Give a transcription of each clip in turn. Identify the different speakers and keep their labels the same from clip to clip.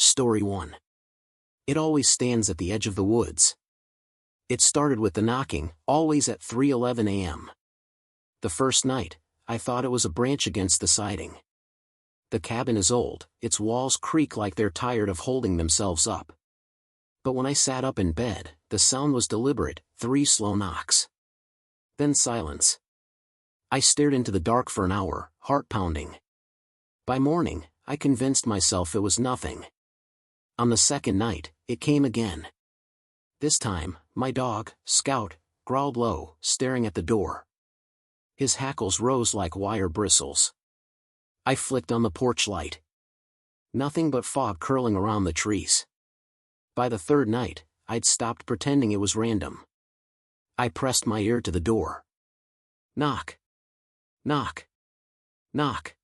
Speaker 1: Story 1. It always stands at the edge of the woods. It started with the knocking, always at 3:11 a.m. The first night, I thought it was a branch against the siding. The cabin is old, its walls creak like they're tired of holding themselves up. But when I sat up in bed, the sound was deliberate, 3 slow knocks. Then silence. I stared into the dark for an hour, heart pounding. By morning, I convinced myself it was nothing. On the second night, it came again. This time, my dog, Scout, growled low, staring at the door. His hackles rose like wire bristles. I flicked on the porch light. Nothing but fog curling around the trees. By the third night, I'd stopped pretending it was random. I pressed my ear to the door. Knock. Knock. Knock.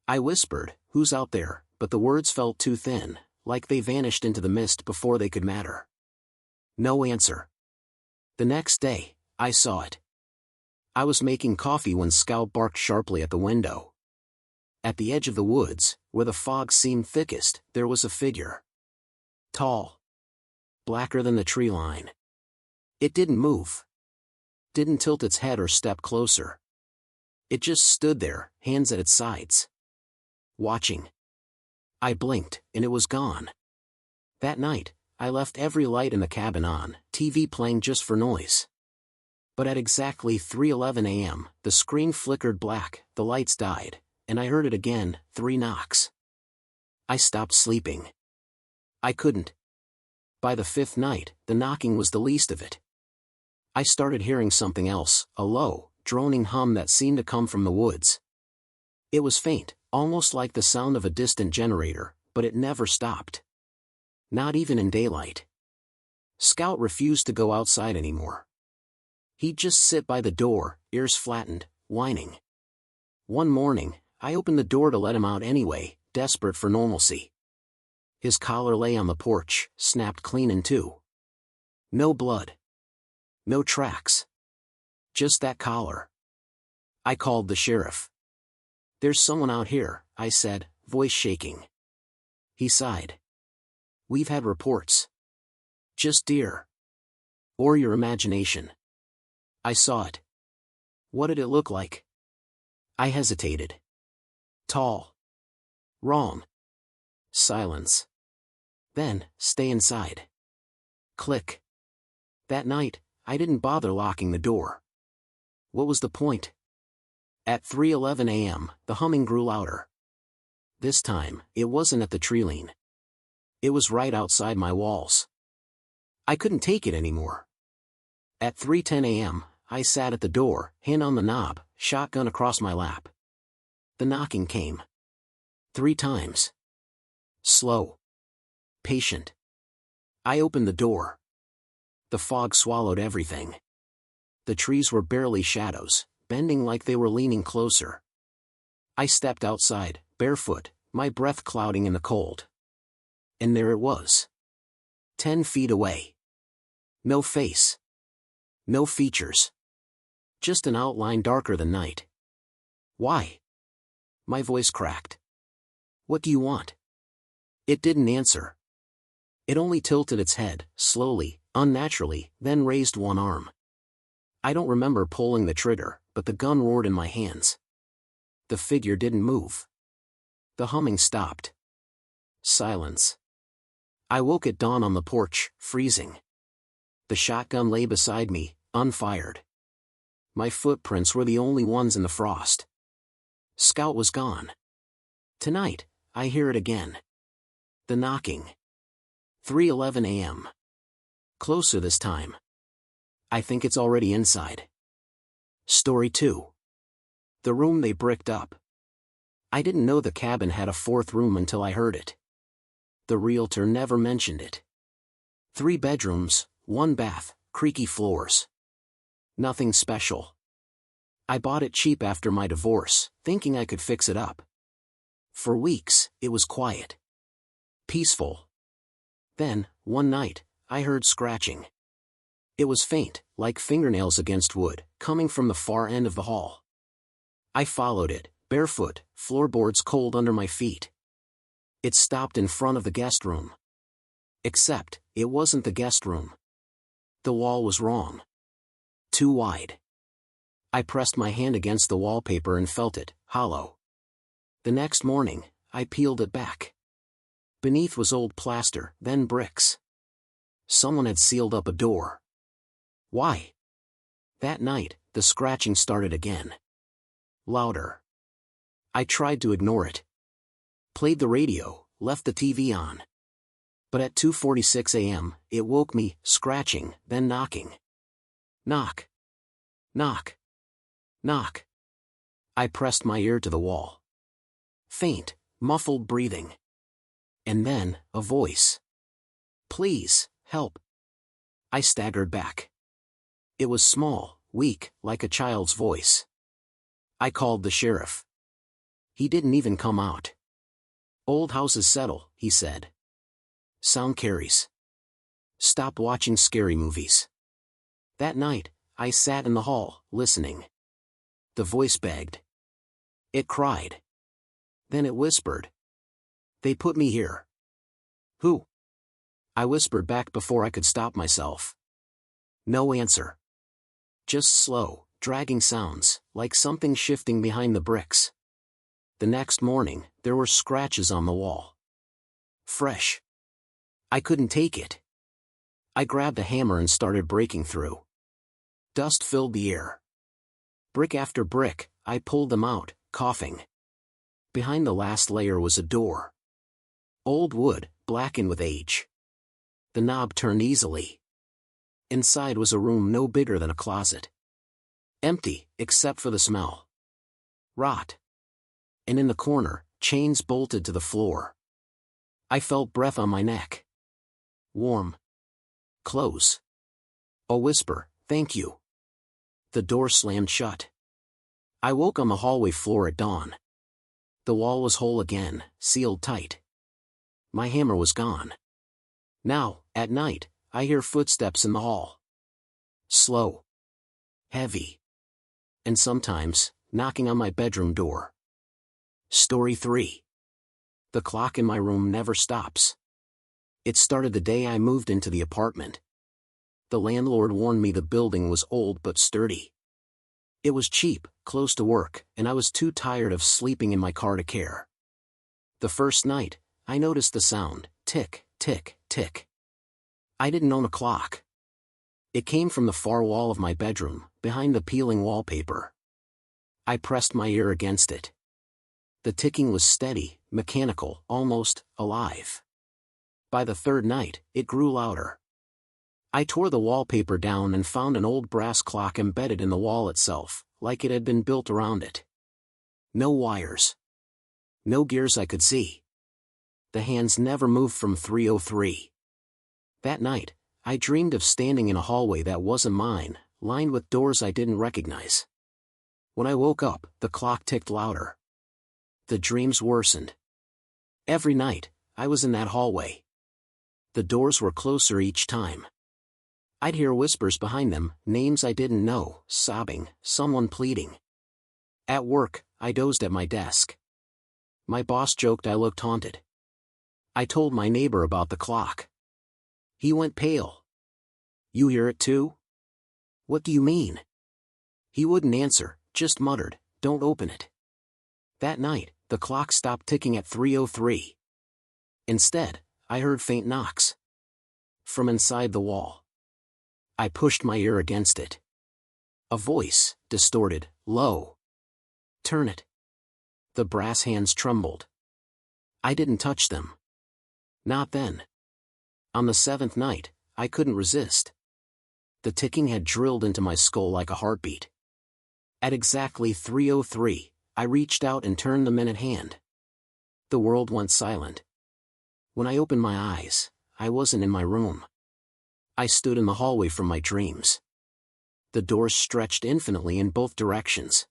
Speaker 1: I whispered, "Who's out there?" but the words felt too thin, like they vanished into the mist before they could matter. No answer. The next day, I saw it. I was making coffee when Scout barked sharply at the window. At the edge of the woods, where the fog seemed thickest, there was a figure. Tall. Blacker than the tree line. It didn't move. Didn't tilt its head or step closer. It just stood there, hands at its sides. Watching. I blinked, and it was gone. That night, I left every light in the cabin on, TV playing just for noise. But at exactly 3:11 a.m., the screen flickered black, the lights died, and I heard it again, 3 knocks. I stopped sleeping. I couldn't. By the 5th night, the knocking was the least of it. I started hearing something else, a low, droning hum that seemed to come from the woods. It was faint, almost like the sound of a distant generator, but it never stopped. Not even in daylight. Scout refused to go outside anymore. He'd just sit by the door, ears flattened, whining. One morning, I opened the door to let him out anyway, desperate for normalcy. His collar lay on the porch, snapped clean in 2. No blood. No tracks. Just that collar. I called the sheriff. "There's someone out here," I said, voice shaking. He sighed. "We've had reports. Just deer. Or your imagination." I saw it. "What did it look like?" I hesitated. "Tall." "Wrong." Silence. Then, "Stay inside." Click. That night, I didn't bother locking the door. What was the point? At 3:11 a.m., the humming grew louder. This time, it wasn't at the tree-line. It was right outside my walls. I couldn't take it anymore. At 3:10 a.m., I sat at the door, hand on the knob, shotgun across my lap. The knocking came. 3 times. Slow. Patient. I opened the door. The fog swallowed everything. The trees were barely shadows, bending like they were leaning closer. I stepped outside, barefoot, my breath clouding in the cold. And there it was. 10 feet away. No face. No features. Just an outline darker than night. "Why?" My voice cracked. "What do you want?" It didn't answer. It only tilted its head, slowly, unnaturally, then raised one arm. I don't remember pulling the trigger, but the gun roared in my hands. The figure didn't move. The humming stopped. Silence. I woke at dawn on the porch, freezing. The shotgun lay beside me, unfired. My footprints were the only ones in the frost. Scout was gone. Tonight, I hear it again. The knocking. 3:11 a.m. Closer this time. I think it's already inside. Story 2. The room they bricked up. I didn't know the cabin had a 4th room until I heard it. The realtor never mentioned it. 3 bedrooms, 1 bath, creaky floors. Nothing special. I bought it cheap after my divorce, thinking I could fix it up. For weeks, it was quiet. Peaceful. Then, one night, I heard scratching. It was faint, like fingernails against wood, coming from the far end of the hall. I followed it, barefoot, floorboards cold under my feet. It stopped in front of the guest room. Except, it wasn't the guest room. The wall was wrong. Too wide. I pressed my hand against the wallpaper and felt it, hollow. The next morning, I peeled it back. Beneath was old plaster, then bricks. Someone had sealed up a door. Why? That night, the scratching started again. Louder. I tried to ignore it. Played the radio, left the TV on. But at 2:46 a.m., it woke me, scratching, then knocking. Knock. Knock. Knock. I pressed my ear to the wall. Faint, muffled breathing. And then, a voice. Please, help. I staggered back. It was small, weak, like a child's voice. I called the sheriff. He didn't even come out. Old houses settle, he said. Sound carries. Stop watching scary movies. That night, I sat in the hall, listening. The voice begged. It cried. Then it whispered. They put me here. Who? I whispered back before I could stop myself. No answer. Just slow, dragging sounds, like something shifting behind the bricks. The next morning, there were scratches on the wall. Fresh. I couldn't take it. I grabbed a hammer and started breaking through. Dust filled the air. Brick after brick, I pulled them out, coughing. Behind the last layer was a door. Old wood, blackened with age. The knob turned easily. Inside was a room no bigger than a closet. Empty, except for the smell. Rot. And in the corner, chains bolted to the floor. I felt breath on my neck. Warm. Close. A whisper, thank you. The door slammed shut. I woke on the hallway floor at dawn. The wall was whole again, sealed tight. My hammer was gone. Now, at night, I hear footsteps in the hall. Slow. Heavy. And sometimes, knocking on my bedroom door. Story 3. The clock in my room never stops. It started the day I moved into the apartment. The landlord warned me the building was old but sturdy. It was cheap, close to work, and I was too tired of sleeping in my car to care. The first night, I noticed the sound, tick, tick, tick. I didn't own a clock. It came from the far wall of my bedroom, behind the peeling wallpaper. I pressed my ear against it. The ticking was steady, mechanical, almost alive. By the third night, it grew louder. I tore the wallpaper down and found an old brass clock embedded in the wall itself, like it had been built around it. No wires. No gears I could see. The hands never moved from 3:03. That night, I dreamed of standing in a hallway that wasn't mine, lined with doors I didn't recognize. When I woke up, the clock ticked louder. The dreams worsened. Every night, I was in that hallway. The doors were closer each time. I'd hear whispers behind them, names I didn't know, sobbing, someone pleading. At work, I dozed at my desk. My boss joked I looked haunted. I told my neighbor about the clock. He went pale. You hear it too? What do you mean? He wouldn't answer, just muttered, don't open it. That night, the clock stopped ticking at 3:03. Instead, I heard faint knocks. From inside the wall. I pushed my ear against it. A voice, distorted, low. Turn it. The brass hands trembled. I didn't touch them. Not then. On the seventh night, I couldn't resist. The ticking had drilled into my skull like a heartbeat. At exactly 3:03, I reached out and turned the minute hand. The world went silent. When I opened my eyes, I wasn't in my room. I stood in the hallway from my dreams. The doors stretched infinitely in both directions.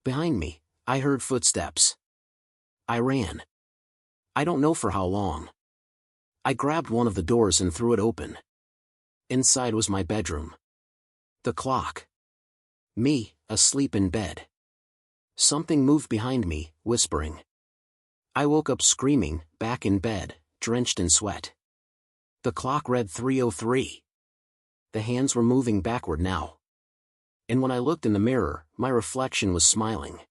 Speaker 1: Behind me, I heard footsteps. I ran. I don't know for how long. I grabbed one of the doors and threw it open. Inside was my bedroom. The clock. Me, asleep in bed. Something moved behind me, whispering. I woke up screaming, back in bed, drenched in sweat. The clock read 3:03. The hands were moving backward now. And when I looked in the mirror, my reflection was smiling.